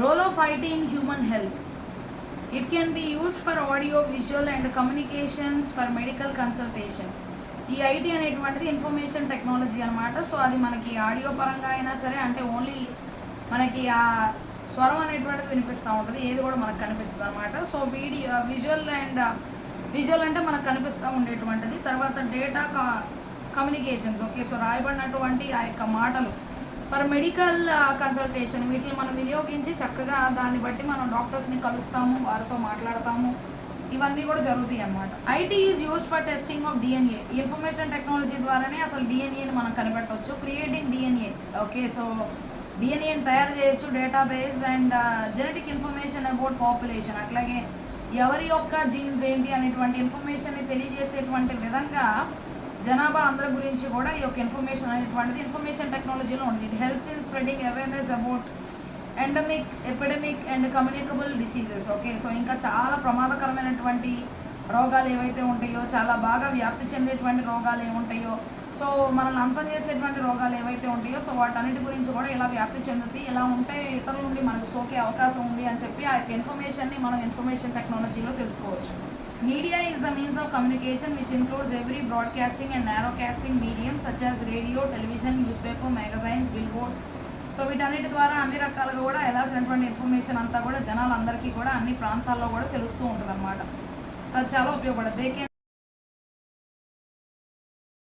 Role of IT in human health. It can be used for audio, visual and communications, for medical consultation. ఈ IT అనేటువంటిది information technology అనమాట. So అది మనకి audio పరంగా అయినా సరే, అంటే ఓన్లీ మనకి ఆ స్వరం అనేటువంటిది వినిపిస్తూ ఉంటుంది, ఏది కూడా మనకు కనిపించదు అనమాట. సో విజువల్ అంటే మనకు కనిపిస్తూ ఉండేటువంటిది. తర్వాత డేటా కమ్యూనికేషన్స్. ఓకే, సో రాయబడినటువంటి ఆ యొక్క మాటలు ఫర్ మెడికల్ కన్సల్టేషన్. వీటిని మనం వినియోగించి చక్కగా దాన్ని బట్టి మనం డాక్టర్స్ని కలుస్తాము, వారితో మాట్లాడతాము, ఇవన్నీ కూడా జరుగుతాయి అన్నమాట. IT is used for testing of DNA. Information technology ద్వారానే అసలు డిఎన్ఏని మనం కనిపెట్టవచ్చు. Creating DNA. ఓకే, సో డిఎన్ఏని తయారు చేయొచ్చు, database and genetic information about population. అట్లాగే ఎవరి యొక్క జీన్స్ ఏంటి అనేటువంటి ఇన్ఫర్మేషన్ని తెలియజేసేటువంటి విధంగా జనాభా అందరి గురించి కూడా ఈ యొక్క ఇన్ఫర్మేషన్ అనేటువంటిది ఇన్ఫర్మేషన్ టెక్నాలజీలో ఉంది. It helps in spreading awareness about endemic, epidemic and communicable diseases. Okay, so ఇంకా చాలా ప్రమాదకరమైనటువంటి రోగాలు ఏవైతే ఉంటాయో, చాలా బాగా వ్యాప్తి చెందేటువంటి రోగాలు ఏముంటాయో, సో మనల్ని అంతం చేసేటువంటి రోగాలు ఏవైతే ఉంటాయో, సో వాటన్నిటి గురించి కూడా ఇలా వ్యాప్తి చెందుతాయి. ఇలా ఉంటే ఇతరుల నుండి మనకు సోకే అవకాశం ఉంది అని చెప్పి ఆ యొక్క ఇన్ఫర్మేషన్ని మనం ఇన్ఫర్మేషన్ టెక్నాలజీలో తెలుసుకోవచ్చు. Media is the means of communication which includes every broadcasting and narrowcasting medium such as radio, television, newspaper, magazines, billboards. So వీటన్నిటి ద్వారా అన్ని రకాలుగా కూడా వెళ్ళాల్సినటువంటి ఇన్ఫర్మేషన్ అంతా కూడా జనాలందరికీ కూడా అన్ని ప్రాంతాల్లో కూడా తెలుస్తూ ఉంటుంది అనమాట. సో అది చాలా ఉపయోగపడుతుంది.